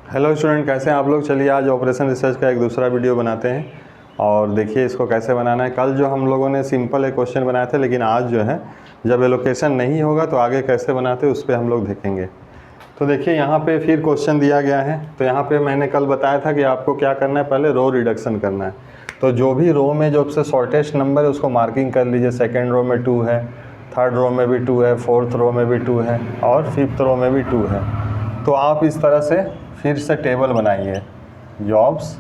Hello student, कैसे हैं आप लोग। चलिए आज ऑपरेशन रिसर्च का एक दूसरा वीडियो बनाते हैं और देखिए इसको कैसे बनाना है। कल जो हम लोगों ने सिंपल एक क्वेश्चन बनाए थे, लेकिन आज जो है जब एलोकेशन नहीं होगा तो आगे कैसे बनाते हैं उस पर हम लोग देखेंगे। तो देखिए यहाँ पे फिर क्वेश्चन दिया गया है। तो यहाँ पे मैंने कल बताया था कि आपको क्या करना है, पहले रो रिडक्शन करना है। तो जो भी रो में जो सबसे शॉर्टेस्ट नंबर है उसको मार्किंग कर लीजिए। सेकेंड रो में 2 है, थर्ड रो में भी 2 है, फोर्थ रो में भी 2 है और फिफ्थ रो में भी 2 है। तो आप इस तरह से फिर से टेबल बनाइए। जॉब्स,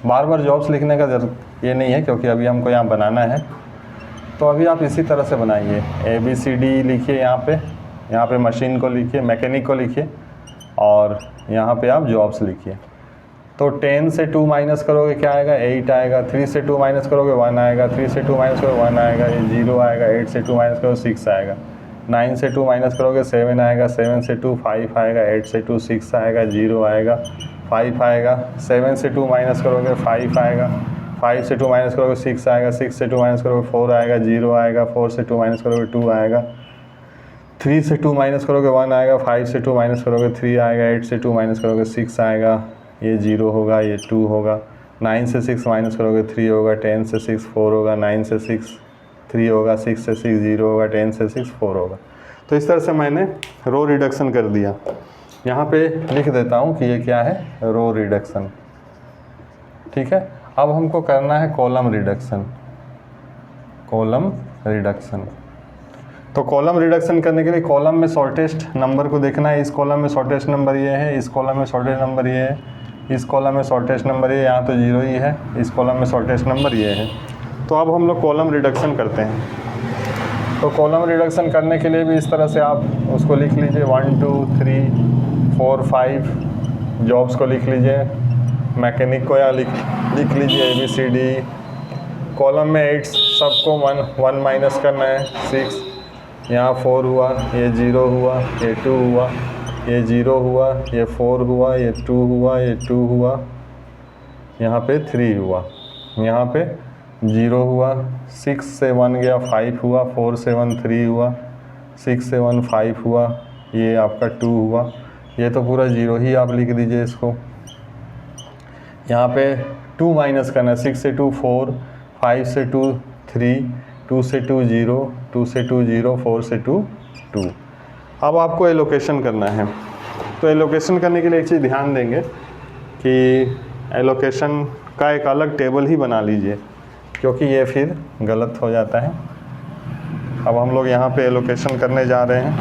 बार बार जॉब्स लिखने का ये नहीं है क्योंकि अभी हमको यहाँ बनाना है। तो अभी आप इसी तरह से बनाइए। ABCD लिखिए, यहाँ पे मशीन को लिखिए, मैकेनिक को लिखिए और यहाँ पे आप जॉब्स लिखिए। तो 10 से 2 माइनस करोगे क्या आएगा, 8 आएगा। 3 से 2 माइनस करोगे 1 आएगा। 3 से 2 माइनस करोगे 1 आएगा, ये 0 आएगा। 8 से 2 माइनस करोगे 6 आएगा। 9 से 2 माइनस करोगे 7 आएगा। 7 से 2 5 आएगा। 8 से 2 6 आएगा, 0 आएगा, 5 आएगा। 7 से 2 माइनस करोगे 5 आएगा। 5 से 2 माइनस करोगे 6 आएगा। 6 से 2 माइनस करोगे 4 आएगा, 0 आएगा। 4 से 2 माइनस करोगे 2 आएगा। 3 से 2 माइनस करोगे 1 आएगा। 5 से 2 माइनस करोगे 3 आएगा। 8 से 2 माइनस करोगे 6 आएगा, ये 0 होगा, ये 2 होगा। 9 से 6 माइनस करोगे 3 होगा। 10 से 6 4 होगा। 9 से 6 3 होगा। 6 से 6 0 होगा। 10 से 6 4 होगा। तो इस तरह से मैंने रो रिडक्शन कर दिया। यहाँ पे लिख देता हूँ कि ये क्या है, रो रिडक्शन। ठीक है, अब हमको करना है कॉलम रिडक्शन। कॉलम रिडक्शन, तो कॉलम रिडक्शन करने के लिए कॉलम में शॉर्टेस्ट नंबर को देखना है। इस कॉलम में शॉर्टेस्ट नंबर ये है, इस कॉलम में शॉर्टेस्ट नंबर ये है, इस कॉलम में शॉर्टेस्ट नंबर ये, यहाँ तो 0 ही है। इस कॉलम में शॉर्टेस्ट नंबर ये है। तो अब हम लोग कॉलम रिडक्शन करते हैं। तो कॉलम रिडक्शन करने के लिए भी इस तरह से आप उसको लिख लीजिए। 1 2 3 4 5 जॉब्स को लिख लीजिए। मैकेनिक को यहाँ लिख लीजिए ABCD। कॉलम में 8 सबको 1 माइनस करना है, 6। यहाँ 4 हुआ, ये 0 हुआ, ये 2 हुआ, ये 0 हुआ, ये 4 हुआ, ये 2 हुआ, ये 2 हुआ, यहाँ पे 3 हुआ, यहाँ पे 0 हुआ। 6 से 1 गया 5 हुआ। 4 से 1 3 हुआ। 6 से 1 5 हुआ, ये आपका 2 हुआ। ये तो पूरा 0 ही आप लिख दीजिए इसको। यहाँ पे 2 माइनस करना है। 6 से 2 4, 5 से 2 3, 2 से 2 0, 2 से 2 0, 4 से 2 2। अब आपको एलोकेशन करना है। तो एलोकेशन करने के लिए एक चीज़ ध्यान देंगे कि एलोकेशन का एक अलग टेबल ही बना लीजिए, क्योंकि ये फिर गलत हो जाता है। अब हम लोग यहाँ पे एलोकेशन करने जा रहे हैं।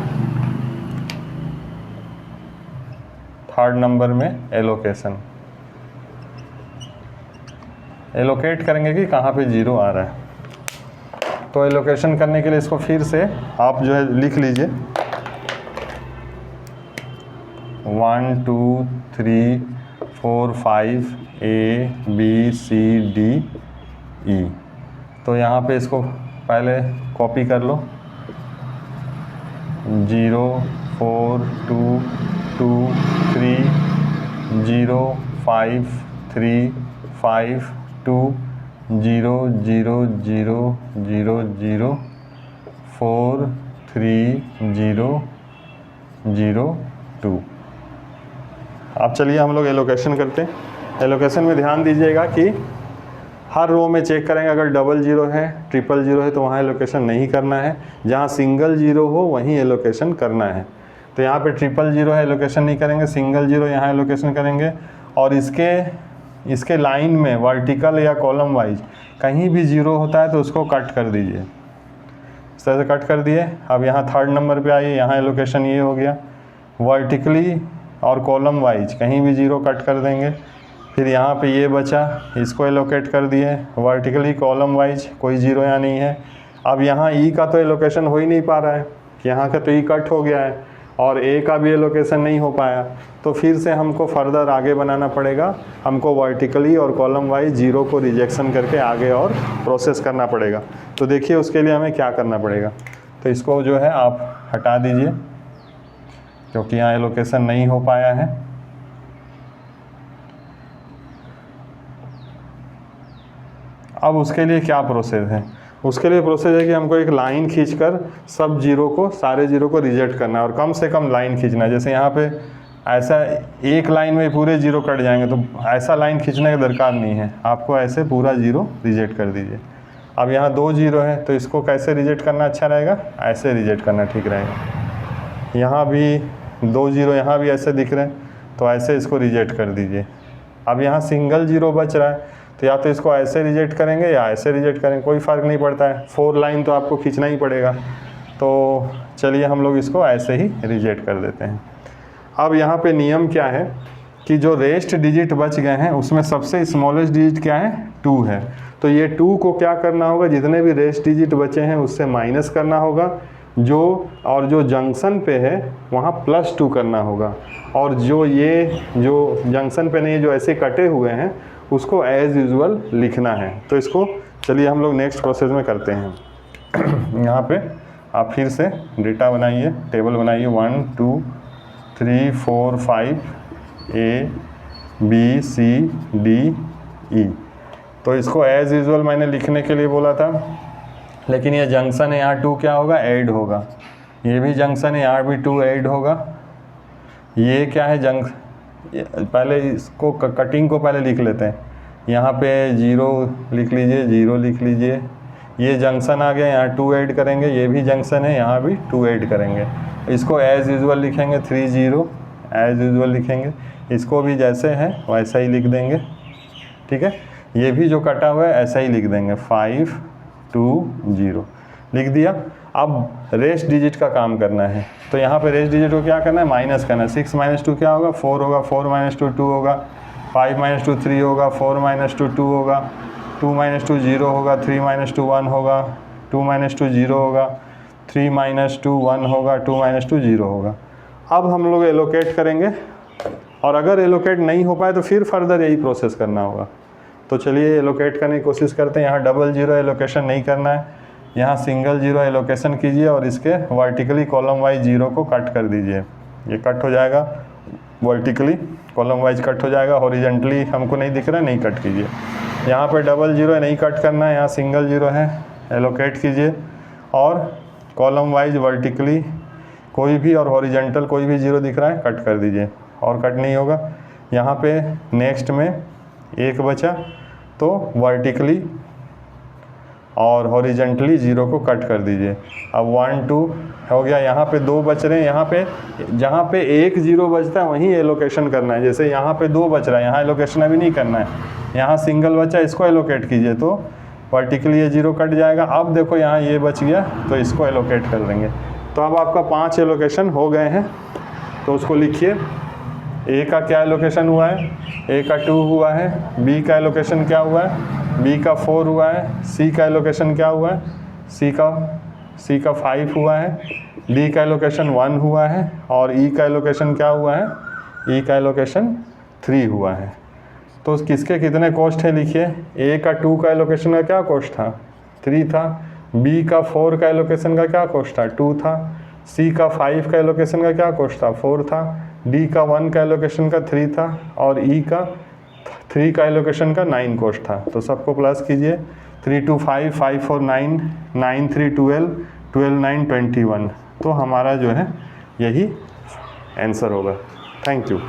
थर्ड नंबर में एलोकेशन, एलोकेट करेंगे कि कहाँ पे 0 आ रहा है। तो एलोकेशन करने के लिए इसको फिर से आप जो है लिख लीजिए। 1 2 3 4 5 ABCD E। तो यहाँ पे इसको पहले कॉपी कर लो। 0 4 2 2 3 0 5 3 5 2 0 0 0 0 0 4 3 0 0 2। अब चलिए हम लोग एलोकेशन करते हैं। एलोकेशन में ध्यान दीजिएगा कि हर रो में चेक करेंगे। अगर डबल 0 है, ट्रिपल 0 है तो वहाँ एलोकेशन नहीं करना है। जहाँ सिंगल 0 हो वहीं एलोकेशन करना है। तो यहाँ पे ट्रिपल 0 है, एलोकेशन नहीं करेंगे। सिंगल 0 यहाँ एलोकेशन करेंगे। और इसके लाइन में वर्टिकल या कॉलम वाइज कहीं भी 0 होता है तो उसको कट कर दीजिए। इस तरह से कट कर दिए। अब यहाँ थर्ड नंबर पे आइए, यहाँ एलोकेशन ये हो गया। वर्टिकली और कॉलम वाइज कहीं भी 0 कट कर देंगे। फिर यहाँ पे ये बचा, इसको एलोकेट कर दिए। वर्टिकली कॉलम वाइज कोई 0 यहाँ नहीं है। अब यहाँ E का तो एलोकेशन हो ही नहीं पा रहा है, यहाँ का तो E कट हो गया है और A का भी एलोकेशन नहीं हो पाया। तो फिर से हमको फर्दर आगे बनाना पड़ेगा। हमको वर्टिकली और कॉलम वाइज 0 को रिजेक्शन करके आगे और प्रोसेस करना पड़ेगा। तो देखिए उसके लिए हमें क्या करना पड़ेगा। तो इसको जो है आप हटा दीजिए क्योंकि यहाँ एलोकेशन नहीं हो पाया है। अब उसके लिए क्या प्रोसेस है, उसके लिए प्रोसेस है कि हमको एक लाइन खींचकर सब 0 को, सारे 0 को रिजेक्ट करना है और कम से कम लाइन खींचना है। जैसे यहाँ पे ऐसा एक लाइन में पूरे जीरो कट जाएंगे, तो ऐसा लाइन खींचने की दरकार नहीं है, आपको ऐसे पूरा जीरो रिजेक्ट कर दीजिए। अब यहाँ 2 जीरो है, तो इसको कैसे रिजेक्ट करना अच्छा रहेगा, ऐसे रिजेक्ट करना ठीक रहेगा। यहाँ भी 2 जीरो, यहाँ भी ऐसे दिख रहे हैं, तो ऐसे इसको रिजेक्ट कर दीजिए। अब यहाँ सिंगल जीरो बच रहा है, तो या तो इसको ऐसे रिजेक्ट करेंगे या ऐसे रिजेक्ट करेंगे, कोई फ़र्क नहीं पड़ता है, 4 लाइन तो आपको खींचना ही पड़ेगा। तो चलिए हम लोग इसको ऐसे ही रिजेक्ट कर देते हैं। अब यहाँ पे नियम क्या है कि जो रेस्ट डिजिट बच गए हैं उसमें सबसे स्मॉलेस्ट डिजिट क्या है, 2 है। तो ये 2 को क्या करना होगा, जितने भी रेस्ट डिजिट बचे हैं उससे माइनस करना होगा, जो जंक्शन पे है वहाँ +2 करना होगा, और जो जंक्शन पे नहीं, जो ऐसे कटे हुए हैं उसको एज़ यूजुअल लिखना है। तो इसको चलिए हम लोग नेक्स्ट प्रोसेस में करते हैं। यहाँ पे आप फिर से डेटा बनाइए, टेबल बनाइए, 1 2 3 4 5 A B C D E। तो इसको एज़ यूजुअल मैंने लिखने के लिए बोला था, लेकिन ये जंक्शन है, यहाँ 2 क्या होगा, ऐड होगा। ये भी जंक्शन है, यहाँ भी 2 ऐड होगा। ये क्या है, पहले इसको कटिंग को पहले लिख लेते हैं। यहाँ पे 0 लिख लीजिए, 0 लिख लीजिए। ये जंक्शन आ गया, यहाँ 2 ऐड करेंगे, ये भी जंक्शन है, यहाँ भी 2 ऐड करेंगे। इसको एज़ यूजुअल लिखेंगे, 3 0 एज़ यूजुअल लिखेंगे। इसको भी जैसे है वैसा ही लिख देंगे, ठीक है। ये भी जो कटा हुआ है ऐसा ही लिख देंगे, 5 2 0 लिख दिया। अब रेस्ट डिजिट का काम करना है, तो यहाँ पे रेस्ट डिजिट को क्या करना है, माइनस करना है। 6 - 2 क्या होगा, 4 होगा, 4 - 2 2 होगा, 5 - 2 3 होगा, 4 - 2 2 होगा, 2 - 2 0 होगा, 3 - 2 1 होगा, 2 - 2 0 होगा, 3 - 2 1 होगा, 2 - 2 0 होगा। अब हम लोग एलोकेट करेंगे, और अगर एलोकेट नहीं हो पाए तो फिर फर्दर यही प्रोसेस करना होगा। तो चलिए एलोकेट करने की कोशिश करते हैं। यहाँ डबल जीरो एलोकेशन नहीं करना है, यहाँ सिंगल जीरो एलोकेशन कीजिए और इसके वर्टिकली कॉलम वाइज जीरो को कट कर दीजिए। ये कट हो जाएगा, वर्टिकली कॉलम वाइज कट हो जाएगा, हॉरिजेंटली हमको नहीं दिख रहा है, नहीं कट कीजिए। यहाँ पे डबल जीरो है, नहीं कट करना है, यहाँ सिंगल जीरो है, एलोकेट कीजिए और कॉलम वाइज वर्टिकली कोई भी और हॉरिजेंटल कोई भी जीरो दिख रहा है कट कर दीजिए, और कट नहीं होगा। यहाँ पे नेक्स्ट में 1 बचा, तो वर्टिकली और हॉरिजेंटली जीरो को कट कर दीजिए। अब 1 2 हो गया, यहाँ पे 2 बच रहे हैं, यहाँ पे जहाँ पे 1 0 बचता है वहीं एलोकेशन करना है। जैसे यहाँ पे 2 बच रहा है, यहाँ एलोकेशन अभी नहीं करना है, यहाँ सिंगल बचा, इसको एलोकेट कीजिए तो वर्टिकली ये जीरो कट जाएगा। अब देखो यहाँ ये बच गया, तो इसको एलोकेट कर देंगे। तो अब आपका 5 एलोकेशन हो गए हैं, तो उसको लिखिए। ए का क्या एलोकेशन हुआ है, ए का 2 हुआ है, बी का एलोकेशन क्या हुआ है, बी का 4 हुआ है, सी का एलोकेशन क्या हुआ है, सी का 5 हुआ है, डी का एलोकेशन 1 हुआ है, और ई का एलोकेशन क्या हुआ है, ई का एलोकेशन 3 हुआ है। तो किसके कितने कॉस्ट है लिखिए। ए का 2 का एलोकेशन का क्या कॉस्ट था, 3 था। बी का 4 का एलोकेशन का क्या कॉस्ट था, 2 था। सी का 5 का एलोकेशन का क्या कॉस्ट था, 4 था। डी का 1 का एलोकेशन का 3 था, और ई का 3 का एलोकेशन का 9 कॉस्ट था। तो सबको प्लस कीजिए, 3 2 5 5 4 9 9 3 12 12 9 21। तो हमारा जो है यही आंसर होगा। Thank you.